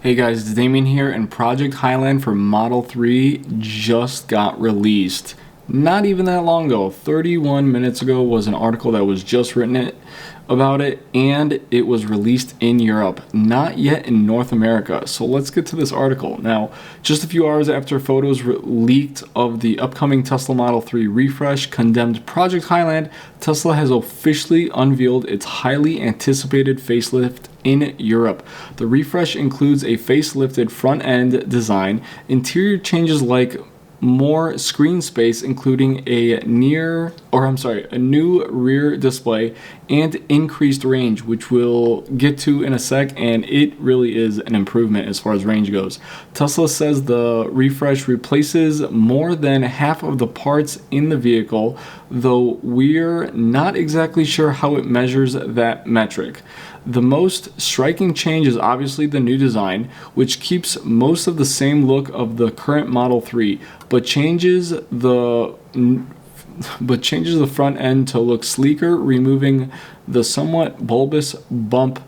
Hey guys, it's Damien here, and Project Highland for Model 3 just got released. Not even that long ago, 31 minutes ago was an article that was just written about it, and it was released in Europe, not yet in North America. So let's get to this article. Now, just a few hours after photos leaked of the upcoming Tesla Model 3 refresh condemned Project Highland, Tesla has officially unveiled its highly anticipated facelift in Europe. The refresh includes a facelifted front-end design, interior changes like more screen space, including a new rear display, and increased range, which we'll get to in a sec, and it really is an improvement as far as range goes. Tesla says the refresh replaces more than half of the parts in the vehicle, though we're not exactly sure how it measures that metric. The most striking change is obviously the new design, which keeps most of the same look of the current Model 3, but changes the front end to look sleeker, removing the somewhat bulbous bump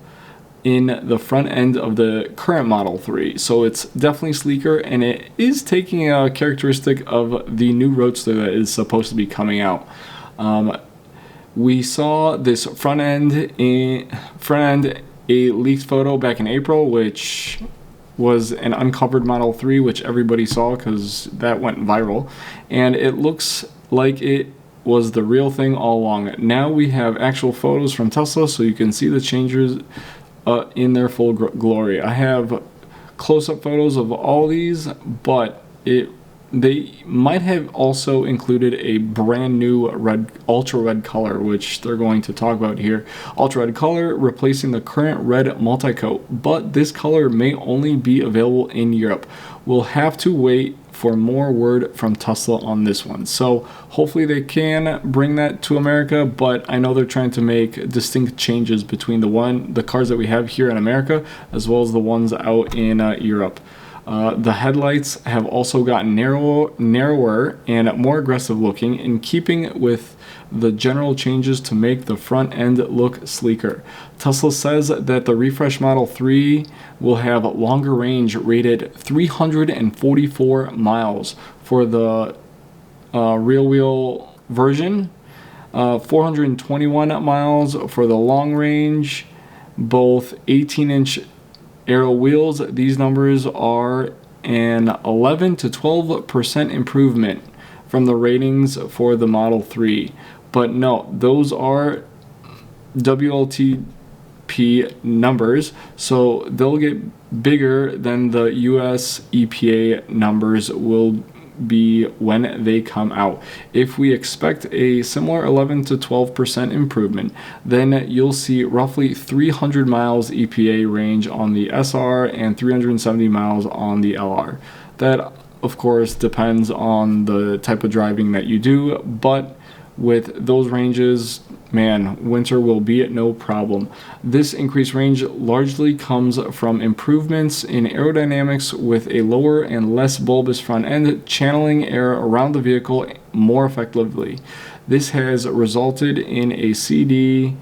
in the front end of the current Model 3. So it's definitely sleeker, and it is taking a characteristic of the new Roadster that is supposed to be coming out. We saw this front end, a leaked photo back in April, which was an uncovered Model 3, which everybody saw because that went viral, and it looks like it was the real thing all along. Now we have actual photos from Tesla, so you can see the changes in their full glory. I have close-up photos of all these, but they might have also included a brand new ultra red color, which they're going to talk about here. Ultra red color replacing the current red multicoat, but this color may only be available in Europe. We'll have to wait for more word from Tesla on this one. So hopefully they can bring that to America, but I know they're trying to make distinct changes between the cars that we have here in America as well as the ones out in Europe. The headlights have also gotten narrower and more aggressive looking, in keeping with the general changes to make the front end look sleeker. Tesla says that the refresh Model 3 will have longer range, rated 344 miles for the rear wheel version, 421 miles for the long range, both 18-inch aero wheels. These numbers are an 11 to 12% improvement from the ratings for the Model 3. But no, those are WLTP numbers, so they'll get bigger than the US EPA numbers will be when they come out. If we expect a similar 11 to 12% improvement, then you'll see roughly 300 miles EPA range on the SR and 370 miles on the LR. That, of course, depends on the type of driving that you do, but with those ranges, man, winter will be at no problem. This increased range largely comes from improvements in aerodynamics, with a lower and less bulbous front end channeling air around the vehicle more effectively. This has resulted in a CD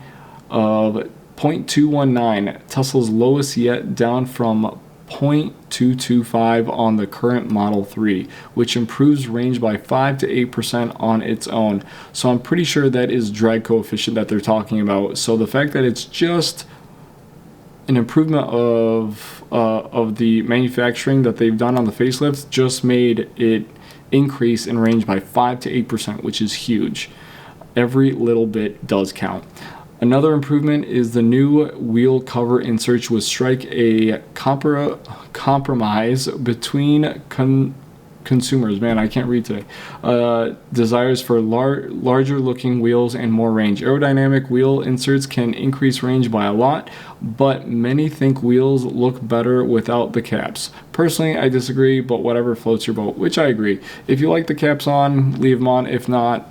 of 0.219, Tesla's lowest yet, down from 0.225 on the current Model 3, which improves range by 5 to 8% on its own. So I'm pretty sure that is drag coefficient that they're talking about. So the fact that it's just an improvement of the manufacturing that they've done on the facelift just made it increase in range by 5 to 8%, which is huge. Every little bit does count. Another improvement is the new wheel cover inserts, which strike a compromise between consumers, man, I can't read today, desires for larger looking wheels and more range. Aerodynamic wheel inserts can increase range by a lot, but many think wheels look better without the caps. Personally, I disagree, but whatever floats your boat, which I agree. If you like the caps on, leave them on. If not,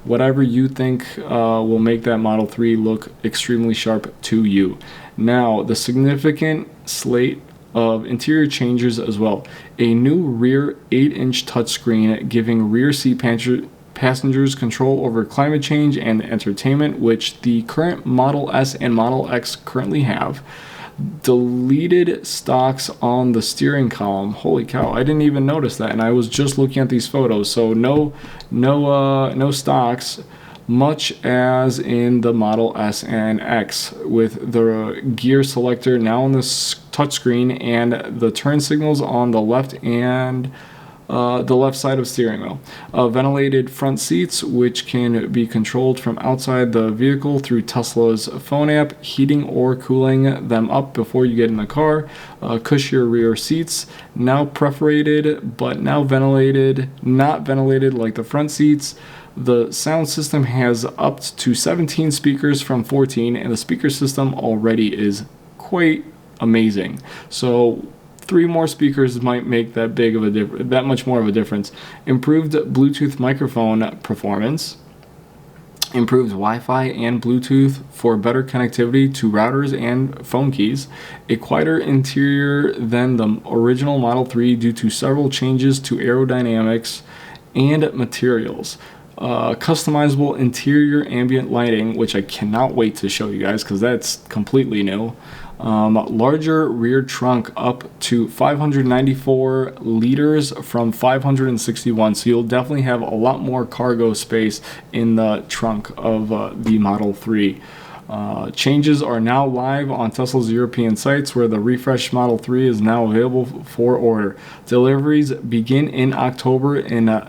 whatever you think will make that Model 3 look extremely sharp to you. Now, the significant slate of interior changes as well. A new rear 8-inch touchscreen giving rear seat passengers control over climate change and entertainment, which the current Model S and Model X currently have. deleted stocks on the steering column. Holy cow, I didn't even notice that, and I was just looking at these photos. So no stocks, much as in the Model S and X, with the gear selector now on the touchscreen and the turn signals on the left and the left side of steering wheel. Ventilated front seats, which can be controlled from outside the vehicle through Tesla's phone app, heating or cooling them up before you get in the car. Cushier rear seats, now perforated but now ventilated, not ventilated like the front seats. The sound system has up to 17 speakers from 14, and the speaker system already is quite amazing. So 3 more speakers might make that much more of a difference. Improved Bluetooth microphone performance, improved Wi-Fi and Bluetooth for better connectivity to routers and phone keys, a quieter interior than the original Model 3 due to several changes to aerodynamics and materials. Customizable interior ambient lighting, which I cannot wait to show you guys because that's completely new. Larger rear trunk up to 594 liters from 561, so you'll definitely have a lot more cargo space in the trunk of the Model 3. Changes are now live on Tesla's European sites, where the refreshed Model 3 is now available for order. Deliveries begin in October in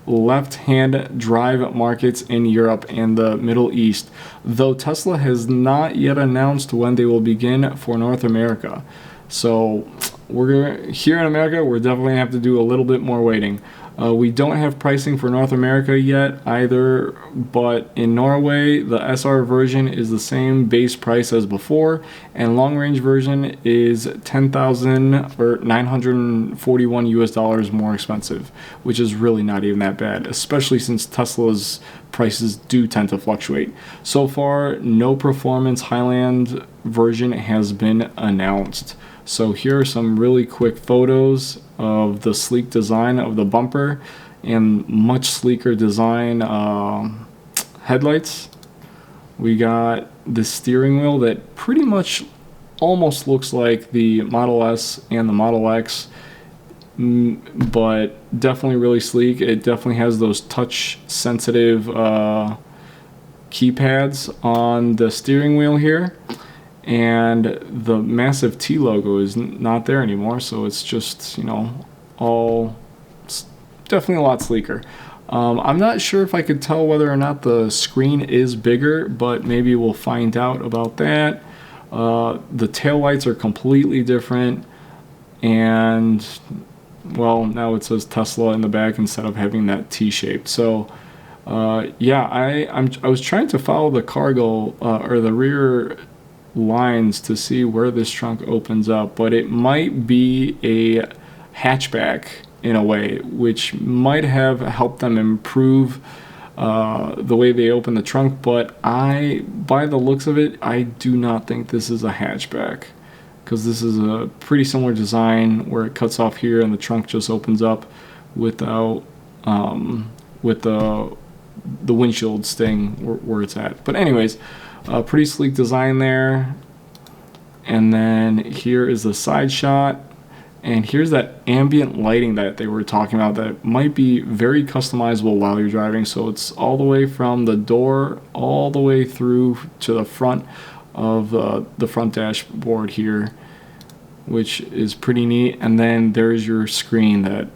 left-hand drive markets in Europe and the Middle East, though Tesla has not yet announced when they will begin for North America. So here in America, we're definitely going to have to do a little bit more waiting. We don't have pricing for North America yet either, but in Norway, the SR version is the same base price as before, and long-range version is $10,000 or $941 more expensive, which is really not even that bad, especially since Tesla's prices do tend to fluctuate. So far, no performance Highland version has been announced. So here are some really quick photos of the sleek design of the bumper and much sleeker design headlights. We got the steering wheel that pretty much almost looks like the Model S and the Model X, but definitely really sleek. It definitely has those touch sensitive keypads on the steering wheel here. And the massive T logo is not there anymore, so it's just, definitely a lot sleeker. I'm not sure if I could tell whether or not the screen is bigger, but maybe we'll find out about that. The taillights are completely different, and, well, now it says Tesla in the back instead of having that T-shape. So, yeah, I was trying to follow the cargo, or the rear lines to see where this trunk opens up, but it might be a hatchback in a way, which might have helped them improve the way they open the trunk, but by the looks of it, I do not think this is a hatchback, because this is a pretty similar design where it cuts off here and the trunk just opens up without with the windshield staying where it's at. But anyways, pretty sleek design there. And then here is the side shot, and here's that ambient lighting that they were talking about that might be very customizable while you're driving. So it's all the way from the door all the way through to the front of the front dashboard here, which is pretty neat. And then there's your screen that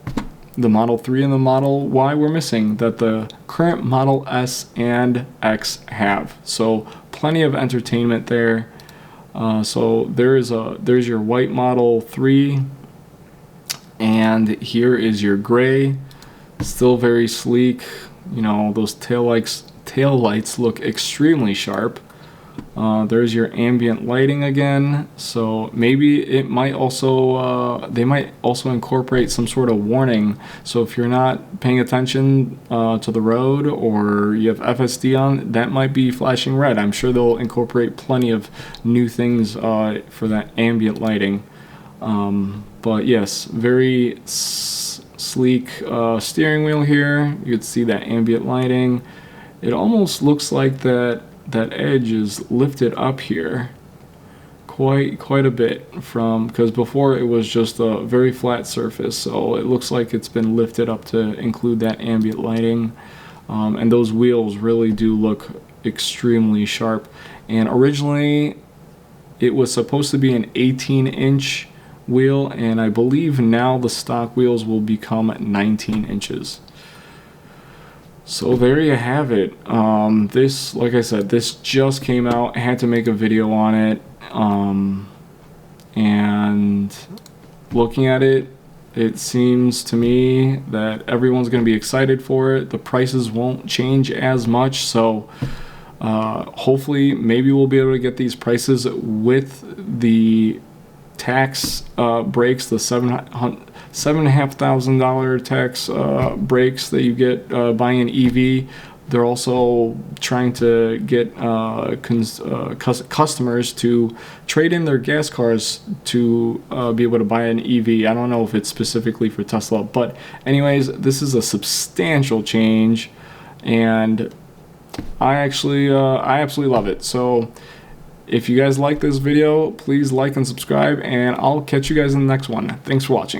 the Model 3 and the Model Y were missing, that the current Model S and X have. So plenty of entertainment there. So there's your white Model 3, and here is your gray. Still very sleek. Those taillights look extremely sharp. There's your ambient lighting again, so maybe it might also they might also incorporate some sort of warning, so if you're not paying attention to the road, or you have FSD on, that might be flashing red. I'm sure they'll incorporate plenty of new things for that ambient lighting. But yes, very sleek steering wheel here. You can see that ambient lighting. It almost looks like that edge is lifted up here quite a bit from, because before it was just a very flat surface, so it looks like it's been lifted up to include that ambient lighting. And those wheels really do look extremely sharp. And originally it was supposed to be an 18-inch wheel, and I believe now the stock wheels will become 19 inches. So there you have it. This, like I said, this just came out. I had to make a video on it. And looking at it, it seems to me that everyone's going to be excited for it. The prices won't change as much, so hopefully maybe we'll be able to get these prices with the tax breaks, the $7,500 tax breaks that you get buying an EV. They're also trying to get customers to trade in their gas cars to be able to buy an EV. I don't know if it's specifically for Tesla, but anyways, this is a substantial change, and I absolutely love it. So if you guys like this video, please like and subscribe, and I'll catch you guys in the next one. Thanks for watching.